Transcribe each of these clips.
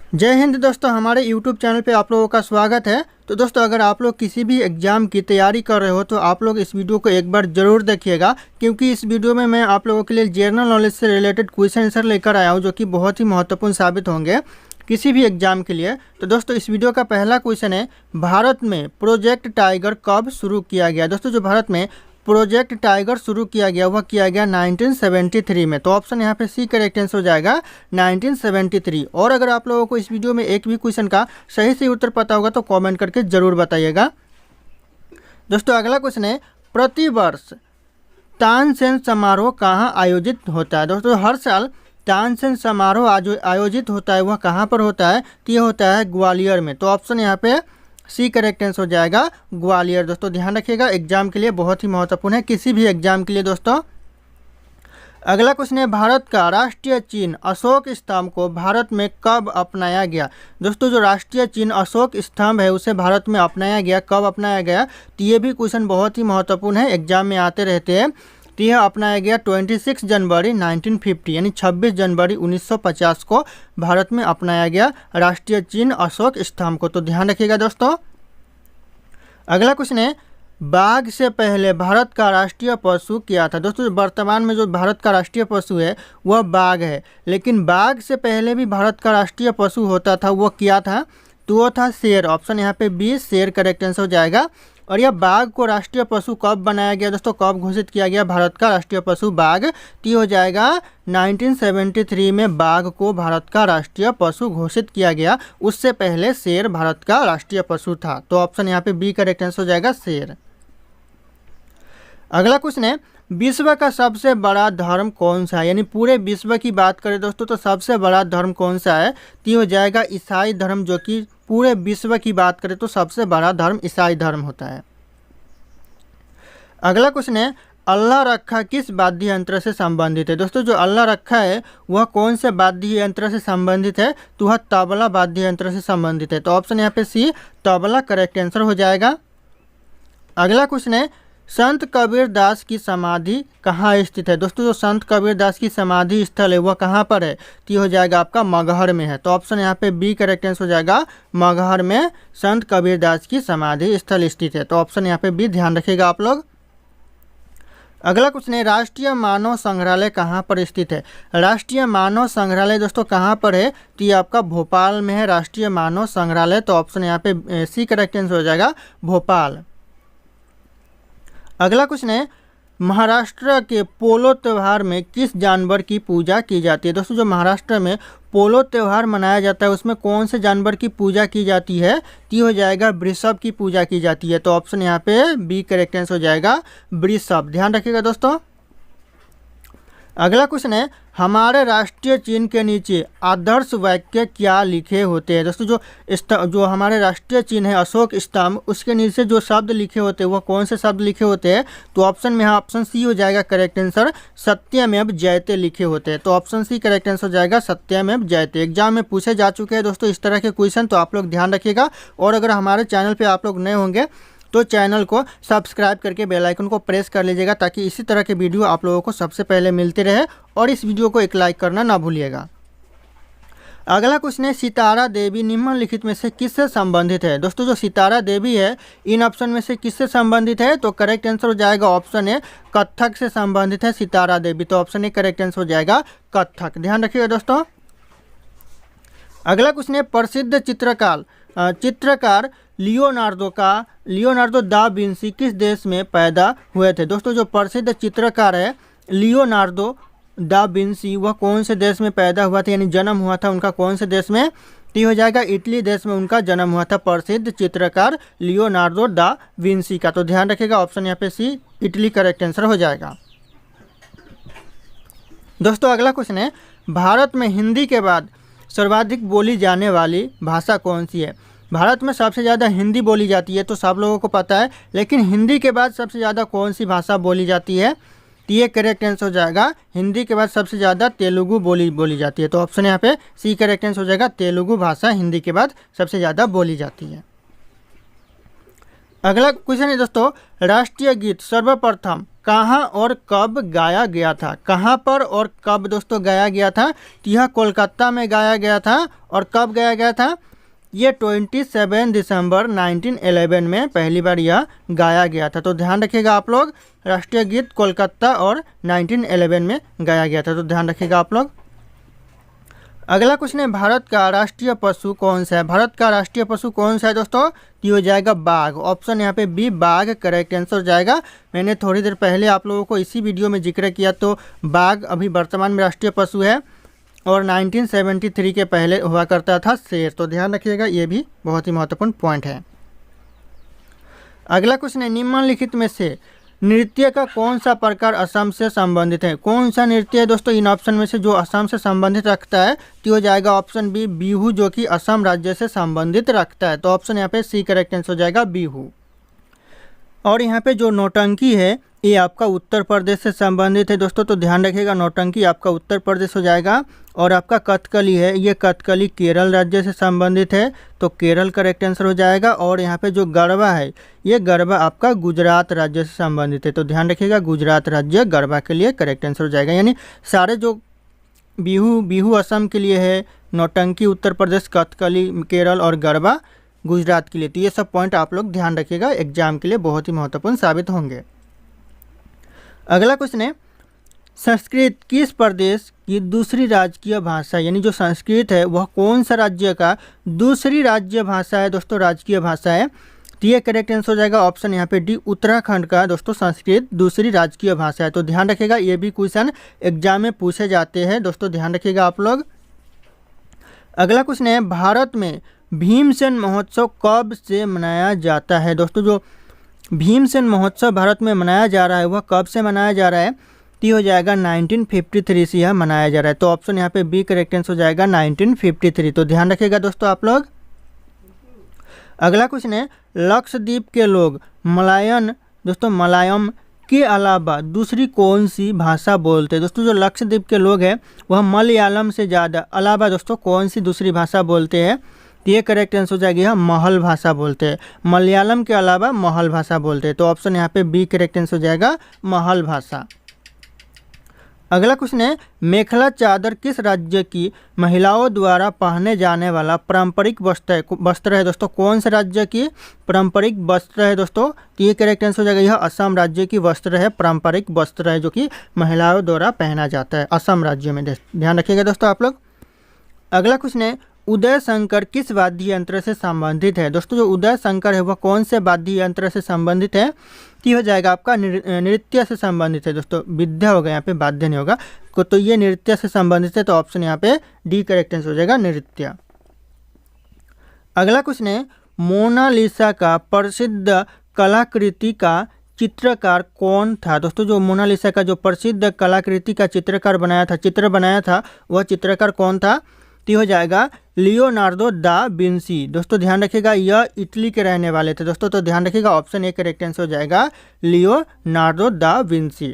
जय हिंद दोस्तों, हमारे YouTube चैनल पे आप लोगों का स्वागत है। तो दोस्तों, अगर आप लोग किसी भी एग्ज़ाम की तैयारी कर रहे हो तो आप लोग इस वीडियो को एक बार ज़रूर देखिएगा, क्योंकि इस वीडियो में मैं आप लोगों के लिए जनरल नॉलेज से रिलेटेड क्वेश्चन आंसर लेकर आया हूँ, जो कि बहुत ही महत्वपूर्ण साबित होंगे किसी भी एग्ज़ाम के लिए। तो दोस्तों, इस वीडियो का पहला क्वेश्चन है, भारत में प्रोजेक्ट टाइगर कब शुरू किया गया। दोस्तों, जो भारत में प्रोजेक्ट टाइगर शुरू किया गया वह किया गया 1973 में। तो ऑप्शन यहाँ पे सी करेक्ट आंसर हो जाएगा 1973। और अगर आप लोगों को इस वीडियो में एक भी क्वेश्चन का सही से उत्तर पता होगा तो कमेंट करके ज़रूर बताइएगा। दोस्तों, अगला क्वेश्चन है, प्रतिवर्ष तानसेन समारोह कहाँ आयोजित होता है। दोस्तों, हर साल तानसेन समारोह आयोजित होता है, वह कहाँ पर होता है? तो यह होता है ग्वालियर में। तो ऑप्शन यहाँ पे सी करेक्ट आंसर हो जाएगा ग्वालियर। दोस्तों, ध्यान रखिएगा, एग्जाम के लिए बहुत ही महत्वपूर्ण है, किसी भी एग्जाम के लिए। दोस्तों, अगला क्वेश्चन है, भारत का राष्ट्रीय चिन्ह अशोक स्तंभ को भारत में कब अपनाया गया। दोस्तों, जो राष्ट्रीय चिन्ह अशोक स्तंभ है उसे भारत में अपनाया गया, कब अपनाया गया? तो ये भी क्वेश्चन बहुत ही महत्वपूर्ण है, एग्जाम में आते रहते हैं। तो यह अपनाया गया 26 जनवरी 1950 यानी 26 जनवरी 1950 को भारत में अपनाया गया राष्ट्रीय चिन्ह अशोक स्तंभ को। तो ध्यान रखिएगा दोस्तों। अगला क्वेश्चन है, बाघ से पहले भारत का राष्ट्रीय पशु क्या था। दोस्तों, वर्तमान में जो भारत का राष्ट्रीय पशु है वह बाघ है, लेकिन बाघ से पहले भी भारत का राष्ट्रीय पशु होता था, वो क्या था? तो वो था शेर। ऑप्शन यहाँ पे बी शेर करेक्ट आंसर हो जाएगा। और यह बाघ को राष्ट्रीय पशु कब बनाया गया? दोस्तों, कब घोषित किया गया भारत का राष्ट्रीय पशु बाघ? ती हो जाएगा 1973 में बाघ को भारत का राष्ट्रीय पशु घोषित किया गया। उससे पहले शेर भारत का राष्ट्रीय पशु था। तो ऑप्शन यहाँ पे बी करेक्ट आंसर हो जाएगा शेर। अगला क्वेश्चन है, विश्व का सबसे बड़ा धर्म कौन सा है? यानी पूरे विश्व की बात करें दोस्तों तो सबसे बड़ा धर्म कौन सा है? तो ये हो जाएगा ईसाई धर्म, जो कि पूरे विश्व की बात करें तो सबसे बड़ा धर्म ईसाई धर्म होता है। अगला क्वेश्चन है, अल्लाह रखा किस वाद्य यंत्र से संबंधित है। दोस्तों, जो अल्लाह रखा है वह कौन से वाद्य यंत्र से संबंधित है? तो वह तबला वाद्य यंत्र से संबंधित है। तो ऑप्शन यहाँ पे सी तबला करेक्ट आंसर हो जाएगा। अगला क्वेश्चन है, संत कबीर दास की समाधि कहाँ स्थित है। दोस्तों, जो संत कबीर दास की समाधि स्थल है वह कहाँ पर है? तो ये हो जाएगा आपका मगहर में है। तो ऑप्शन यहाँ पे बी करेक्ट आंसर हो जाएगा, मगहर में संत कबीर दास की समाधि स्थल स्थित है। तो ऑप्शन यहाँ पे बी ध्यान रखिएगा आप लोग। अगला क्वेश्चन है, राष्ट्रीय मानव संग्रहालय कहाँ पर स्थित है। राष्ट्रीय मानव संग्रहालय दोस्तों कहाँ पर है? तो ये आपका भोपाल में है राष्ट्रीय मानव संग्रहालय। तो ऑप्शन यहाँ पे सी करेक्ट आंसर हो जाएगा भोपाल। अगला क्वेश्चन है, महाराष्ट्र के पोलो त्यौहार में किस जानवर की पूजा की जाती है। दोस्तों, जो महाराष्ट्र में पोलो त्यौहार मनाया जाता है उसमें कौन से जानवर की पूजा की जाती है? तो हो जाएगा वृषभ की पूजा की जाती है। तो ऑप्शन यहाँ पे बी करेक्ट आंसर हो जाएगा वृषभ। ध्यान रखिएगा दोस्तों। अगला क्वेश्चन है, हमारे राष्ट्रीय चिन्ह के नीचे आदर्श वाक्य क्या लिखे होते हैं। दोस्तों, जो हमारे राष्ट्रीय चिन्ह है अशोक स्तंभ, उसके नीचे जो शब्द लिखे होते हैं वह कौन से शब्द लिखे होते हैं? तो ऑप्शन में यहाँ ऑप्शन सी हो जाएगा करेक्ट आंसर, सत्यमेव जयते लिखे होते हैं। तो ऑप्शन सी करेक्ट आंसर हो जाएगा सत्यमेव जयते। एग्जाम में पूछे जा चुके हैं दोस्तों इस तरह के क्वेश्चन, तो आप लोग ध्यान रखिएगा। और अगर हमारे चैनल पर आप लोग नए होंगे तो चैनल को सब्सक्राइब करके बेल आइकन को प्रेस कर लीजिएगा, ताकि इसी तरह के वीडियो आप लोगों को सबसे पहले मिलते रहे। और इस वीडियो को एक लाइक करना ना भूलिएगा। अगला क्वेश्चन है, सितारा देवी निम्नलिखित में से किससे संबंधित है। दोस्तों, जो सितारा देवी है इन ऑप्शन में से किससे संबंधित है? तो करेक्ट आंसर हो जाएगा ऑप्शन ए कथक से संबंधित है सितारा देवी। तो ऑप्शन ए करेक्ट आंसर हो जाएगा कथक। ध्यान रखिएगा दोस्तों। अगला क्वेश्चन है, प्रसिद्ध चित्रकार लियोनार्दो दा विंसी किस देश में पैदा हुए थे। दोस्तों, जो प्रसिद्ध चित्रकार है लियोनार्दो दा विंसी वह कौन से देश में पैदा हुआ था, यानी जन्म हुआ था उनका कौन से देश में? तो हो जाएगा इटली देश में उनका जन्म हुआ था, प्रसिद्ध चित्रकार लियोनार्दो दा विंसी का। तो ध्यान रखिएगा ऑप्शन यहाँ पे सी इटली करेक्ट आंसर हो जाएगा। दोस्तों, अगला क्वेश्चन है, भारत में हिंदी के बाद सर्वाधिक बोली जाने वाली भाषा कौन सी है। भारत में सबसे ज़्यादा हिंदी बोली जाती है तो सब लोगों को पता है, लेकिन हिंदी के बाद सबसे ज़्यादा कौन सी भाषा बोली जाती है? तो ये करेक्ट आंसर हो जाएगा, हिंदी के बाद सबसे ज़्यादा तेलुगु बोली जाती है। तो ऑप्शन यहाँ पे सी करेक्ट आंसर हो जाएगा, तेलुगु भाषा हिंदी के बाद सबसे ज़्यादा बोली जाती है। अगला क्वेश्चन है दोस्तों, राष्ट्रीय गीत सर्वप्रथम कहाँ और कब गाया गया था? कहाँ पर और कब दोस्तों गाया गया था? तो यह कोलकाता में गाया गया था। और कब गाया गया था? ये 27 दिसंबर 1911 में पहली बार यह गाया गया था। तो ध्यान रखिएगा आप लोग, राष्ट्रीय गीत कोलकाता और 1911 में गाया गया था, तो ध्यान रखिएगा आप लोग। अगला क्वेश्चन है, भारत का राष्ट्रीय पशु कौन सा है? भारत का राष्ट्रीय पशु कौन सा है दोस्तों? ये हो जाएगा बाघ। ऑप्शन यहाँ पे बी, बाघ करेक्ट आंसर हो जाएगा। मैंने थोड़ी देर पहले आप लोगों को इसी वीडियो में जिक्र किया, तो बाघ अभी वर्तमान में राष्ट्रीय पशु है और 1973 के पहले हुआ करता था शेर। तो ध्यान रखिएगा, ये भी बहुत ही महत्वपूर्ण पॉइंट है। अगला क्वेश्चन है, निम्नलिखित में से नृत्य का कौन सा प्रकार असम से संबंधित है? कौन सा नृत्य है दोस्तों इन ऑप्शन में से जो असम से संबंधित रखता है? तो हो जाएगा ऑप्शन बी, बिहू, जो कि असम राज्य से संबंधित रखता है। तो ऑप्शन यहाँ पे सी करेक्ट आंसर हो जाएगा, बिहू। और यहाँ पे जो नौटंकी है ये आपका उत्तर प्रदेश से संबंधित है दोस्तों, तो ध्यान रखिएगा, नौटंकी आपका उत्तर प्रदेश हो जाएगा। और आपका कथकली है, ये कथकली केरल राज्य से संबंधित है, तो केरल करेक्ट आंसर हो जाएगा। और यहाँ पे जो गरबा है, ये गरबा आपका गुजरात राज्य से संबंधित है, तो ध्यान रखिएगा, गुजरात राज्य गरबा के लिए करेक्ट आंसर हो जाएगा। यानी सारे जो बिहू असम के लिए है, नौटंकी उत्तर प्रदेश, कथकली केरल और गरबा गुजरात के लिए। तो ये सब पॉइंट आप लोग ध्यान रखिएगा, एग्जाम के लिए बहुत ही महत्वपूर्ण साबित होंगे। अगला क्वेश्चन है, संस्कृत किस प्रदेश की दूसरी राजकीय भाषा? यानी जो संस्कृत है वह कौन सा राज्य का दूसरी राज्य भाषा है दोस्तों, राजकीय भाषा है? तो ये करेक्ट आंसर हो जाएगा ऑप्शन यहाँ पे डी, उत्तराखंड का दोस्तों संस्कृत दूसरी राजकीय भाषा है। तो ध्यान रखिएगा, ये भी क्वेश्चन एग्जाम में पूछे जाते हैं दोस्तों, ध्यान रखिएगा आप लोग। अगला क्वेश्चन है, भारत में भीमसेन महोत्सव कब से मनाया जाता है? दोस्तों जो भीमसेन महोत्सव भारत में मनाया जा रहा है वह कब से मनाया जा रहा है? तो हो जाएगा 1953 से यह मनाया जा रहा है। तो ऑप्शन यहाँ पे बी करेक्ट आंसर हो जाएगा 1953। तो ध्यान रखिएगा दोस्तों आप लोग। अगला क्वेश्चन है, लक्षद्वीप के लोग मलयान दोस्तों मलयालम के अलावा दूसरी कौन सी भाषा बोलते हैं? दोस्तों जो लक्षद्वीप के लोग हैं वह मलयालम से ज़्यादा अलावा दोस्तों कौन सी दूसरी भाषा बोलते हैं? तो ये करेक्ट आंसर हो जाएगी महल भाषा बोलते हैं, मलयालम के अलावा महल भाषा बोलते हैं। तो ऑप्शन यहाँ पे बी करेक्ट आंसर हो जाएगा, महल भाषा। अगला क्वेश्चन है, मेखला चादर किस राज्य की महिलाओं द्वारा पहने जाने वाला पारंपरिक वस्त्र है दोस्तों? कौन से राज्य की पारंपरिक वस्त्र है दोस्तों? तो ये करेक्ट आंसर हो जाएगा, यह असम राज्य की वस्त्र है, पारंपरिक वस्त्र है जो कि महिलाओं द्वारा पहना जाता है असम राज्य में। ध्यान रखिएगा दोस्तों आप लोग। अगला क्वेश्चन है, उदय शंकर किस वाद्य यंत्र से संबंधित है? दोस्तों जो उदय शंकर है वह कौन से वाद्य यंत्र से संबंधित है? तो हो जाएगा आपका नृत्य से संबंधित है दोस्तों, विद्या होगा यहाँ पे, वाद्य नहीं होगा। तो ये नृत्य से संबंधित है, तो ऑप्शन यहाँ पे डी करेक्ट आंसर हो जाएगा, नृत्य। अगला क्वेश्चन है, मोनालिसा का प्रसिद्ध कलाकृति का चित्रकार कौन था? दोस्तों जो मोनालिसा का जो प्रसिद्ध कलाकृति का चित्र बनाया था वह चित्रकार कौन था? तो हो जाएगा लियोनार्डो दा विंसी। दोस्तों ध्यान रखिएगा, यह इटली के रहने वाले थे दोस्तों, तो ध्यान रखिएगा, ऑप्शन ए करेक्ट आंसर हो जाएगा, लियोनार्डो दा विंसी।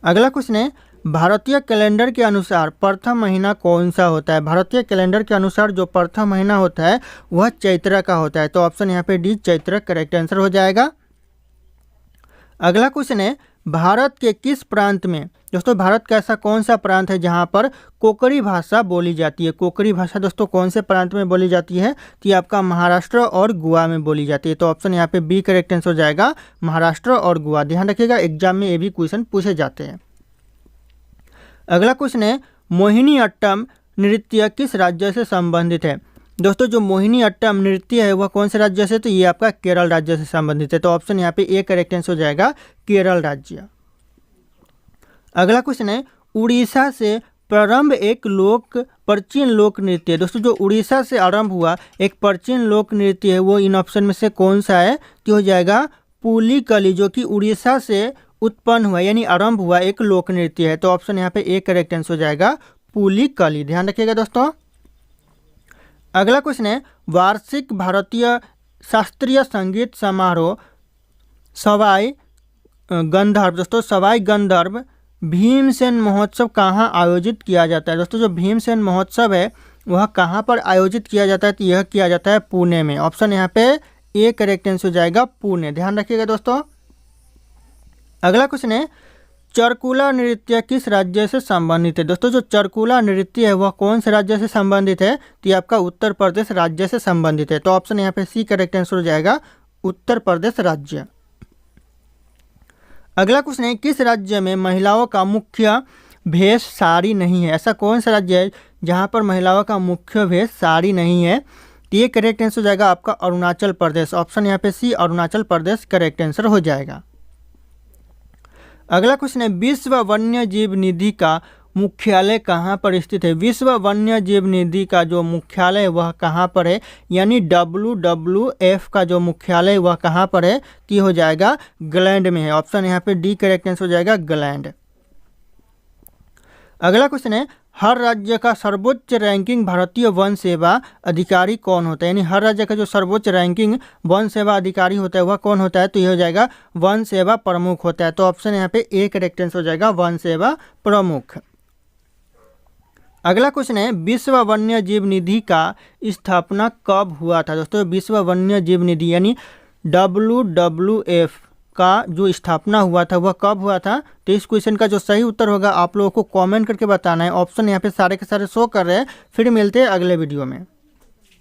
अगला क्वेश्चन है, भारतीय कैलेंडर के अनुसार प्रथम महीना कौन सा होता है? भारतीय कैलेंडर के अनुसार जो प्रथम महीना होता है वह चैत्र का होता है। तो ऑप्शन यहाँ पे डी, चैत्र करेक्ट आंसर हो जाएगा। अगला क्वेश्चन है, भारत के किस प्रांत में दोस्तों, भारत का ऐसा कौन सा प्रांत है जहां पर कोकरी भाषा बोली जाती है? कोकरी भाषा दोस्तों कौन से प्रांत में बोली जाती है? तो ये आपका महाराष्ट्र और गोवा में बोली जाती है। तो ऑप्शन यहाँ पे बी करेक्ट आंसर हो जाएगा, महाराष्ट्र और गोवा। ध्यान रखिएगा, एग्जाम में ये भी क्वेश्चन पूछे जाते हैं। अगला क्वेश्चन है, मोहिनी अट्टम नृत्य किस राज्य से संबंधित है? दोस्तों जो मोहिनी अट्टम नृत्य है वह कौन से राज्य से? तो ये आपका केरल राज्य से संबंधित है। तो ऑप्शन यहाँ पे ए करेक्ट आंसर हो जाएगा, केरल राज्य। अगला क्वेश्चन है, उड़ीसा से प्रारंभ एक प्राचीन लोक नृत्य है। दोस्तों जो उड़ीसा से आरंभ हुआ एक प्राचीन लोक नृत्य है वो इन ऑप्शन में से कौन सा है? तो हो जाएगा पुलिकली, जो कि उड़ीसा से उत्पन्न हुआ यानी आरंभ हुआ एक लोक नृत्य है। तो ऑप्शन यहाँ पे ए करेक्ट आंसर हो जाएगा, पुलिकली। ध्यान रखिएगा दोस्तों। अगला क्वेश्चन है, वार्षिक भारतीय शास्त्रीय संगीत समारोह सवाई गंधर्व दोस्तों, सवाई गंधर्व भीमसेन महोत्सव कहाँ आयोजित किया जाता है? दोस्तों जो भीमसेन महोत्सव है वह कहाँ पर आयोजित किया जाता है? तो यह किया जाता है पुणे में। ऑप्शन यहाँ पे ए करेक्ट आंसर हो जाएगा पुणे। ध्यान रखिएगा दोस्तों। अगला क्वेश्चन है, चरकुला नृत्य किस राज्य से संबंधित है। दोस्तों जो चरकुला नृत्य है वह कौन से राज्य से संबंधित है, तो ये आपका उत्तर प्रदेश राज्य से संबंधित है। तो ऑप्शन यहाँ पे सी करेक्ट आंसर हो जाएगा, उत्तर प्रदेश राज्य। अगला क्वेश्चन है, किस राज्य में महिलाओं का मुख्य भेष साड़ी नहीं है। ऐसा कौन सा राज्य है जहाँ पर महिलाओं का मुख्य भेष साड़ी नहीं है, तो ये करेक्ट आंसर हो जाएगा आपका अरुणाचल प्रदेश। ऑप्शन यहाँ पे सी अरुणाचल प्रदेश करेक्ट आंसर हो जाएगा। अगला क्वेश्चन है, विश्व वन्य जीव निधि का मुख्यालय कहाँ पर स्थित है। विश्व वन्य जीव निधि का जो मुख्यालय है वह कहाँ पर है, यानी WWF का जो मुख्यालय है वह कहाँ पर है, तो हो जाएगा ग्लैंड में है। ऑप्शन यहाँ पे डी करेक्ट आंसर हो जाएगा, ग्लैंड। अगला क्वेश्चन है, हर राज्य का सर्वोच्च रैंकिंग भारतीय वन सेवा अधिकारी कौन होता है। यानी हर राज्य का जो सर्वोच्च रैंकिंग वन सेवा अधिकारी होता है वह कौन होता है, तो यह हो जाएगा वन सेवा प्रमुख होता है। तो ऑप्शन यहाँ पे ए करेक्ट आंसर हो जाएगा, वन सेवा प्रमुख। अगला क्वेश्चन है, विश्व वन्य जीव निधि का स्थापना कब हुआ था। दोस्तों विश्व वन्य जीव निधि यानी WWF का जो स्थापना हुआ था वह कब हुआ था। तो इस क्वेश्चन का जो सही उत्तर होगा आप लोगों को कमेंट करके बताना है। ऑप्शन यहाँ पे सारे के सारे शो कर रहे हैं। फिर मिलते हैं अगले वीडियो में।